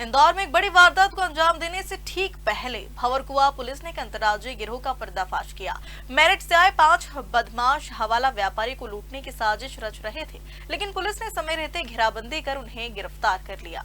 इंदौर में एक बड़ी वारदात को अंजाम देने से ठीक पहले भंवरकुआ पुलिस ने एक अंतर्राज्यीय गिरोह का पर्दाफाश किया। मेरठ से आए 5 बदमाश हवाला व्यापारी को लूटने की साजिश रच रहे थे, लेकिन पुलिस ने समय रहते घेराबंदी कर उन्हें गिरफ्तार कर लिया।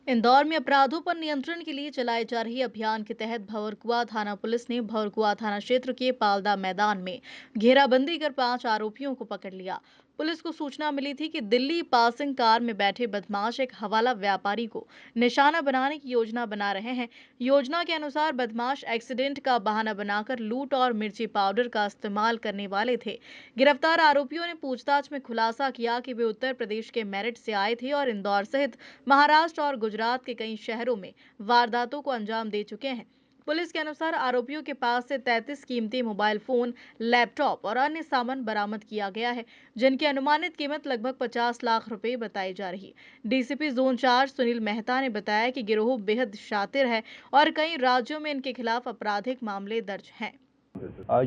इंदौर में अपराधों पर नियंत्रण के लिए चलाए जा रहे अभियान के तहत भंवरकुआ थाना पुलिस ने भंवरकुआ थाना क्षेत्र के पालदा मैदान में घेराबंदी कर 5 आरोपियों को पकड़ लिया। पुलिस को सूचना मिली थी कि दिल्ली पासिंग कार में बैठे बदमाश एक हवाला व्यापारी को निशाना बनाने की योजना बना रहे हैं। योजना के अनुसार बदमाश एक्सीडेंट का बहाना बनाकर लूट और मिर्ची पाउडर का इस्तेमाल करने वाले थे। गिरफ्तार आरोपियों ने पूछताछ में खुलासा किया कि वे उत्तर प्रदेश के मेरठ से आए थे और इंदौर सहित महाराष्ट्र और गुजरात के कई शहरों में वारदातों को अंजाम दे चुके हैं। पुलिस के अनुसार आरोपियों के पास से 33 कीमती मोबाइल फोन, लैपटॉप और अन्य सामान बरामद किया गया है, जिनकी अनुमानित कीमत लगभग 50 लाख रुपए बताई जा रही है। डीसीपी जोन 4 सुनील मेहता ने बताया कि गिरोह बेहद शातिर है और कई राज्यों में इनके खिलाफ आपराधिक मामले दर्ज हैं।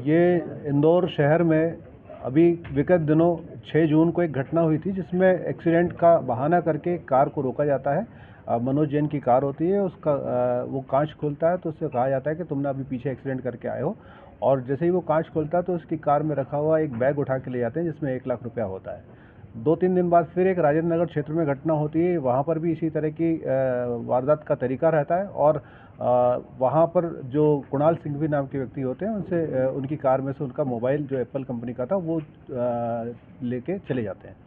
ये इंदौर शहर में अभी विगत दिनों 6 जून को एक घटना हुई थी जिसमें एक्सीडेंट का बहाना करके कार को रोका जाता है। मनोज जैन की कार होती है, उसका वो कांच खुलता है तो उससे कहा जाता है कि तुमने अभी पीछे एक्सीडेंट करके आए हो, और जैसे ही वो कांच खुलता है तो उसकी कार में रखा हुआ एक बैग उठा के ले जाते हैं जिसमें 1 लाख रुपया होता है। 2-3 दिन बाद फिर एक राजेंद्र नगर क्षेत्र में घटना होती है, वहाँ पर भी इसी तरह की वारदात का तरीका रहता है, और वहाँ पर जो कुणाल सिंह भी नाम के व्यक्ति होते हैं उनसे उनकी कार में से उनका मोबाइल जो एप्पल कंपनी का था वो लेके चले जाते हैं।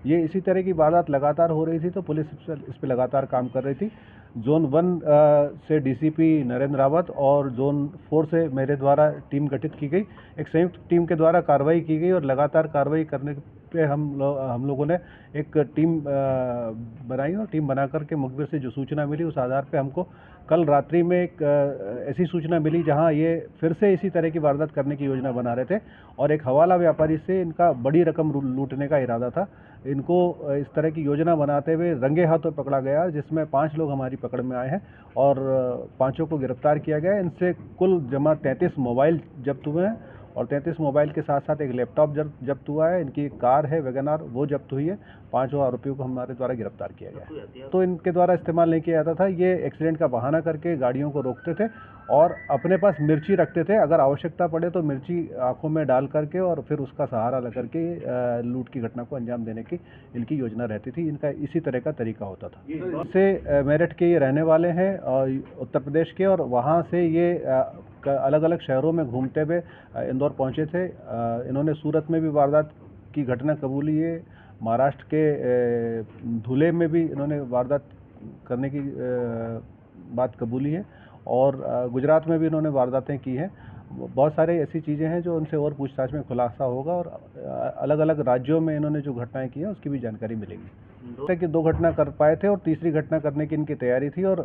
ये इसी तरह की वारदात लगातार हो रही थी तो पुलिस इस पर लगातार काम कर रही थी। जोन 1 से डीसीपी नरेंद्र रावत और जोन 4 से मेरे द्वारा टीम गठित की गई। एक संयुक्त टीम के द्वारा कार्रवाई की गई और लगातार कार्रवाई करने पे हम लोगों ने एक टीम बनाई और टीम बना करके मुखबिर से जो सूचना मिली उस आधार पे हमको कल रात्रि में एक ऐसी सूचना मिली जहां ये फिर से इसी तरह की वारदात करने की योजना बना रहे थे और एक हवाला व्यापारी से इनका बड़ी रकम लूटने का इरादा था। इनको इस तरह की योजना बनाते हुए रंगे हाथों पकड़ा गया, जिसमें 5 लोग हमारी पकड़ में आए हैं और 5 को गिरफ्तार किया गया। इनसे कुल जमा 33 मोबाइल जब्त हुए हैं और 33 मोबाइल के साथ साथ एक लैपटॉप जब्त हुआ है। इनकी कार है वैगन-आर, वो जब्त हुई है। 5 आरोपियों को हमारे द्वारा गिरफ्तार किया गया। तो इनके द्वारा इस्तेमाल नहीं किया जाता था, ये एक्सीडेंट का बहाना करके गाड़ियों को रोकते थे और अपने पास मिर्ची रखते थे, अगर आवश्यकता पड़े तो मिर्ची आंखों में डाल करके और फिर उसका सहारा लेकर के लूट की घटना को अंजाम देने की इनकी योजना रहती थी। इनका इसी तरह का तरीका होता था। इससे मेरठ के ये रहने वाले हैं उत्तर प्रदेश के, और वहाँ से ये अलग अलग शहरों में घूमते हुए इंदौर पहुँचे थे। इन्होंने सूरत में भी वारदात की घटना कबूली है, महाराष्ट्र के धुले में भी इन्होंने वारदात करने की बात कबूली है और गुजरात में भी इन्होंने वारदातें की हैं। बहुत सारे ऐसी चीज़ें हैं जो उनसे और पूछताछ में खुलासा होगा और अलग अलग राज्यों में इन्होंने जो घटनाएं की हैं उसकी भी जानकारी मिलेगी। कि 2 घटना कर पाए थे और तीसरी घटना करने की इनकी तैयारी थी और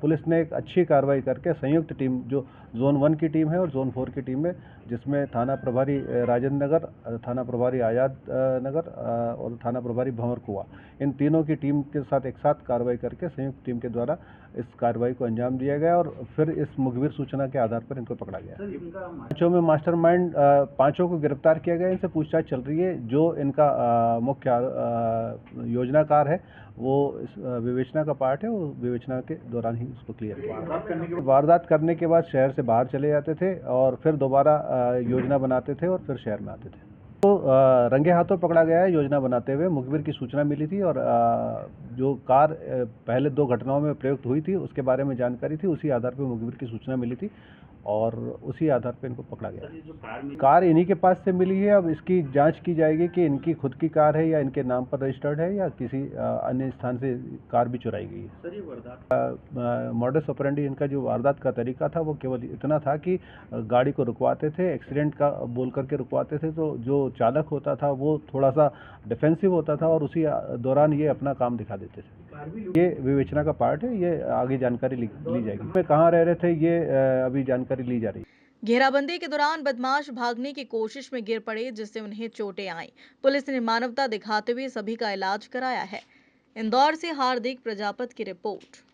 पुलिस ने एक अच्छी कार्रवाई करके संयुक्त टीम जो जोन 1 की टीम है और जोन 4 की टीम है, जिसमें थाना प्रभारी राजेंद्र नगर, थाना प्रभारी आजाद नगर और थाना प्रभारी भंवरकुआ, इन तीनों की टीम के साथ एक साथ कार्रवाई करके संयुक्त टीम के द्वारा इस कार्रवाई को अंजाम दिया गया और फिर इस मुखबिर सूचना के आधार पर इनको पकड़ा गया। 5 में मास्टरमाइंड 5 को गिरफ्तार किया गया। इनसे पूछताछ चल रही है। जो इनका मुख्य योजनाकार है वो इस विवेचना का पार्ट है, वो विवेचना के दौरान ही उसको क्लियर किया। वारदात करने के बाद शहर से बाहर चले जाते थे और फिर दोबारा योजना बनाते थे और फिर शहर में आते थे। तो रंगे हाथों पकड़ा गया है योजना बनाते हुए। मुखबिर की सूचना मिली थी और जो कार पहले 2 घटनाओं में प्रयुक्त हुई थी उसके बारे में जानकारी थी, उसी आधार पर मुखबिर की सूचना मिली थी और उसी आधार पर इनको पकड़ा गया। कार इन्हीं के पास से मिली है। अब इसकी जांच की जाएगी कि इनकी खुद की कार है या इनके नाम पर रजिस्टर्ड है या किसी अन्य स्थान से कार भी चुराई गई है। मॉडस ऑपरेंडी इनका जो वारदात का तरीका था वो केवल इतना था कि गाड़ी को रुकवाते थे, एक्सीडेंट का बोल करके रुकवाते थे, तो जो चालक होता था वो थोड़ा सा डिफेंसिव होता था और उसी दौरान ये अपना काम दिखा देते थे। ये विवेचना का पार्ट है, ये आगे जानकारी ली जाएगी। वे कहाँ रह रहे थे ये अभी जानकारी ली जा रही है। घेराबंदी के दौरान बदमाश भागने की कोशिश में गिर पड़े, जिससे उन्हें चोटें आईं। पुलिस ने मानवता दिखाते हुए सभी का इलाज कराया है। इंदौर से हार्दिक प्रजापत की रिपोर्ट।